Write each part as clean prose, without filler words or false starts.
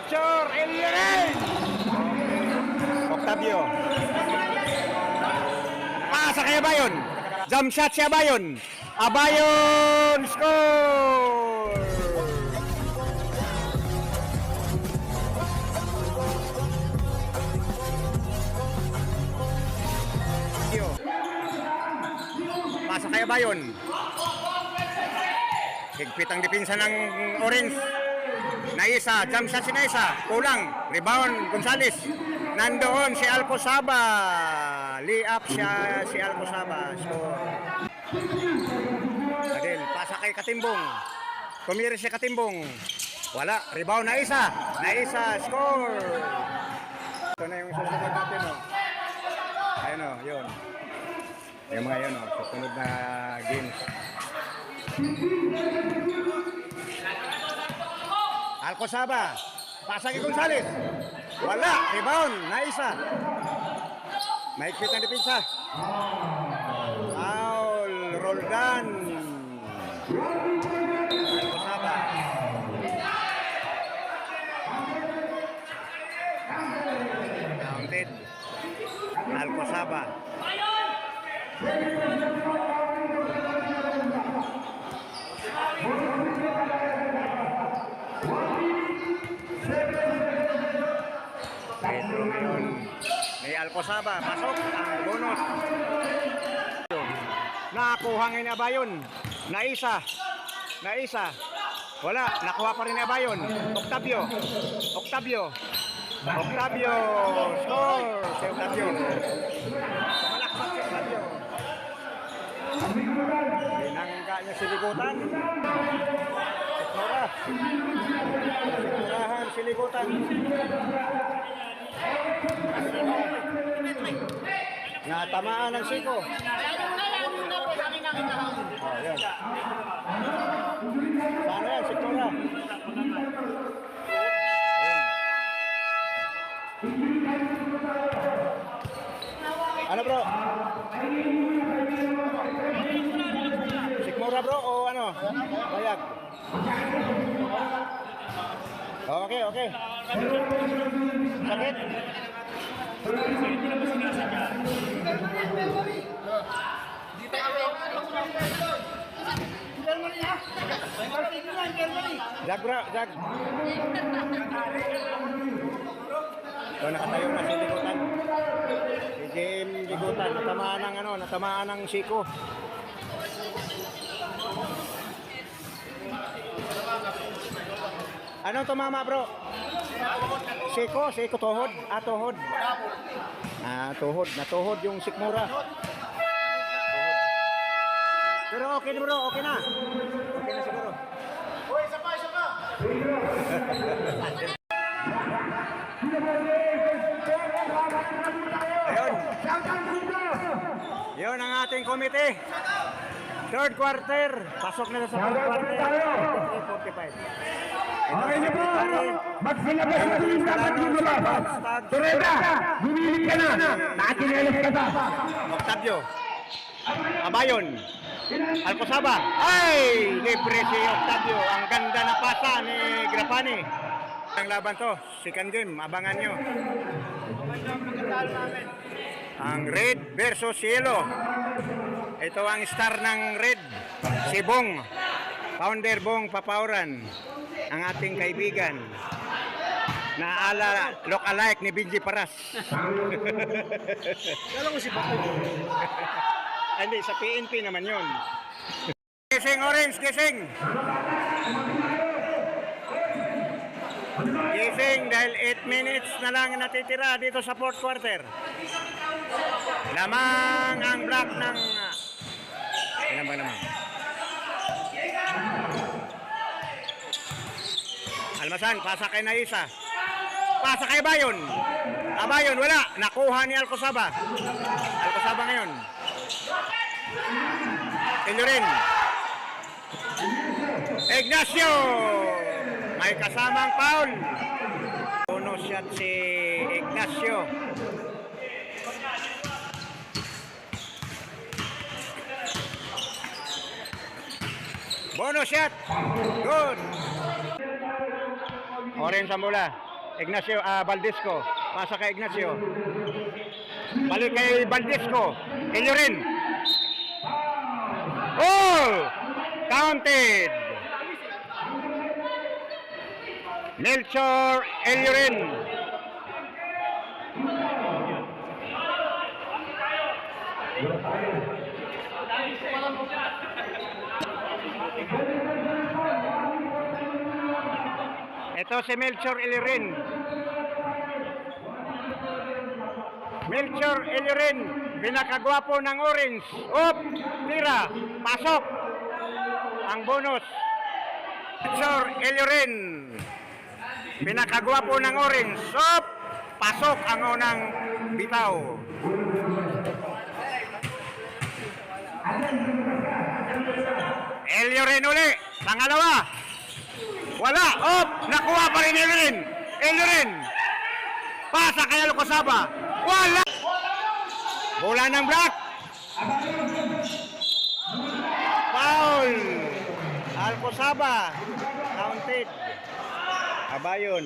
Picture, Eliren! Octavio. Pasa kay Abayon. Jump shot si Abayon. Abayon score! Pasa kay Abayon. Higpit ang depensa ng Orange. Naisa, jump shot si Naisa. Kulang. Rebound, Gonzales. Nandoon si Alcosaba. Lay-up siya si Alcosaba. Score. Adel, pasa kay Katimbong. Tumiri si Katimbong. Wala. Rebound, Naisa. Naisa, score. Ito na yung susunod natin, oh. Ayun, oh, yun. Yung mga yun, oh, susunod na games. Alcosaba. Pasa kay Gonzales. Wala. Rebound. Naisa. Maikpit ang depensa. Foul. Roldan. Alcosaba. Counted. Alcosaba. Ito ngayon may Alcosaba, pasok ang bonus. Nakuha ngayon ni Abayon. Naisa. Wala, nakuha pa rin ni Abayon. Octavio. Score si Octavio. Malakpak si Octavio. Binangga niya si Ligutan. Sikmurahan si Ligutan. Natamaan ng siko. Oh, yan. Sana yan, Sikmura. Ano bro? Sikmura bro o ano? Bayag. Okay. Sakit? Jag bro, jag. So, nakatayo na si Ligutan. Si Jim Ligutan, natamaan ng siko. Anong tumama bro? Siko, tuhod. Tuhod. Natuhod yung Sikmura. Pero okay na bro, okay na. Okay na siguro. Uy, isa pa. Ayun. Yun ang ating komite. Third quarter. Pasok na sa third quarter. 3:45. Okay niyo po, magsilabas na din dapat yung lumabas. Tureda, bumili ka na, nakinelas ka na. Octavio, Abayon, Alcosaba. Ay, libre si Octavio. Ang ganda na pasa ni Grapani. Ang laban to, second game, abangan nyo. Ang red versus yellow. Ito ang star ng red, si Bong. Founder Bong Papauran. Ang ating kaibigan na look-alike ni Benji Paras. Kala mo si Pato. Hindi, sa PNP naman yun. Gising Orange, gising! Gising dahil 8 minutes na lang natitira dito sa fourth quarter. Lamang ang block ng... Ilan ba naman? Almasan, pasa kay Naisa. Pasa kay Abayon. Abayon, wala. Nakuha ni Alcosaba. Alcosaba ngayon. Eliren. Ignacio. May kasamang foul. Bonus shot si Ignacio. Bonus shot. Good. Orange ang bola. Ignacio, Valdesco. Pasa kay Ignacio. Balik kay Valdesco. Eliorin. Oh! Counted. Melchor Eliorin. Ito si Melchor Eliorin. Melchor Eliorin, pinakagwapo ng orange. Up, tira, pasok. Ang bonus. Melchor Eliorin, pinakagwapo ng orange. Up, pasok ang unang bitaw. Eliorin uli, pangalawa. Wala, up, nakuha pa rin Eliorin. Eliorin, pasa kay Alcosaba. Wala. Bola ng black. Foul. Alcosaba. Counted. Abayon.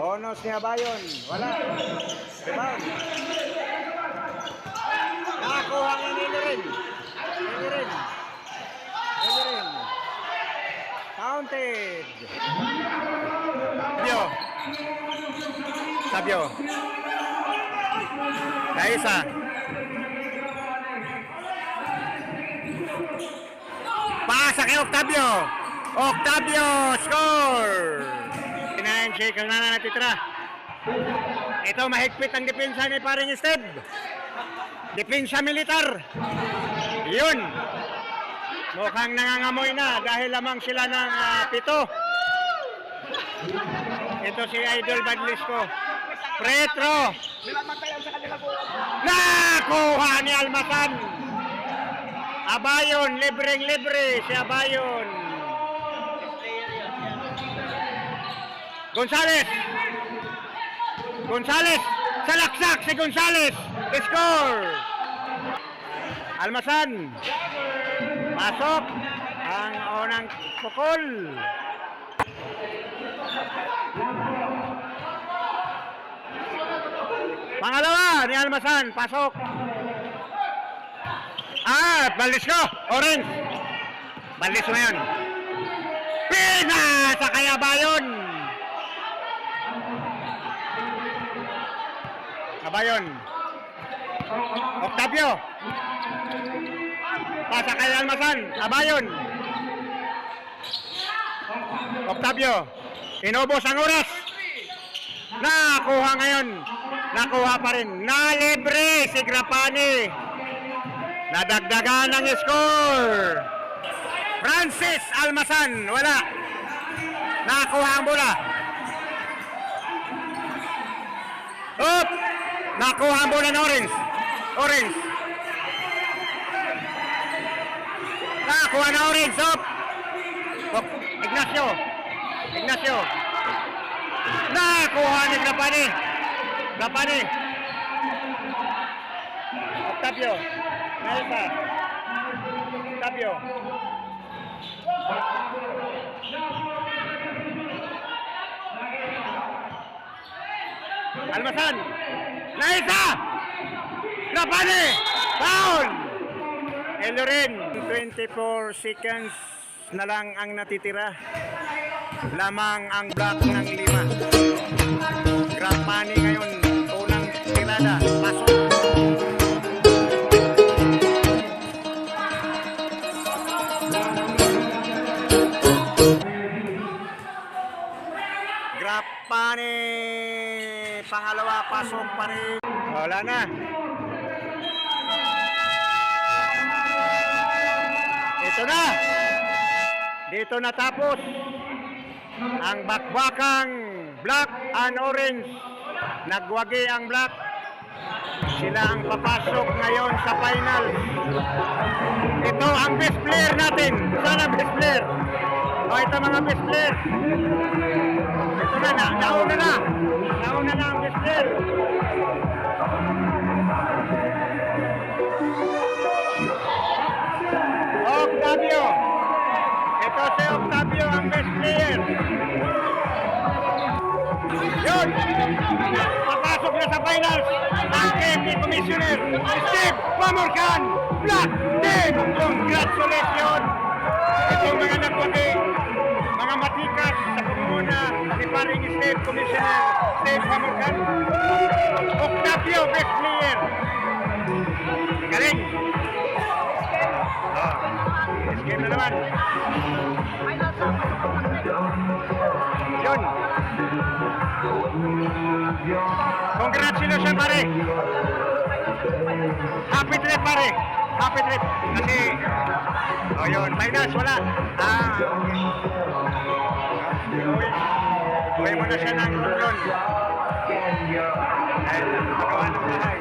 Bonus ni Abayon. Wala. Rebound. Nakakuha ang Eliorin. Eliorin. Eliorin. Counted. Sabio. Kaisa. Pasa kay Octavio. Octavio score. Shake ang nana natitira. Ito mahigpit ang depensa ni paring Steve. Depensa militar. Yun. Mukhang nangangamoy na dahil lamang sila ng 7. Ito si Idol Badlisco. Pretro. Nakuha ni Almasan. Abayon, libreng-libre si Abayon. Gonzales. Gonzales. Salaksak si Gonzales. Score. Almasan. Pasok. Ang unang pukol. Pangalawa ni Almasan. Pasok. Valdesco. Orange. Valdesco na yun. Pinasa kay Abayon. Abayon. Octavio. Pasa kay Almasan. Abayon. Octavio. Inubos ang oras. Nakuha ngayon. Nakuha pa rin. Nalibre si Grapani. Nadagdagan ang score. Francis Almasan. Wala. Nakuha ang bola. Up. Nakuha ang bola ng Orange. Orange. Nakuha na Orange. Up. Ignacio. Ignacio. Nakuha ni Grapani. Grapani. Octavio. Naisa. Octavio. Almasan. Naisa. Grapani. Foul. Eliorin. 24 seconds na lang ang natitira. Lamang ang block ng 5. Grapani ngayon. Unang tirada. Pasok. Grapani. Pangalawa. Pasok pa rin. Wala na. Ito na. Dito natapos ang bakbakang black and orange. Nagwagi ang black. Sila ang papasok ngayon sa final. Ito ang best player natin. Sana best player. O ito mga best player. Ito na, nauna na. Nauna na ang best player. Octavio. Ito si Octavio ang best player. Yun! Papasok na sa finals ang KMP Commissioner Steve Pamorcan Black Team! Congratulations! Itong mga nagputi, mga matikas sa pamumuna ni paring Steve Commissioner Steve Pamorcan. Octavio best player. Galing! Game na naman. Yun. Congratulations pare. Happy trip pare. Happy trip. Kasi, yun, finals wala. Uwi mo na siya ng Luzon. Dahil magawa ng bahay.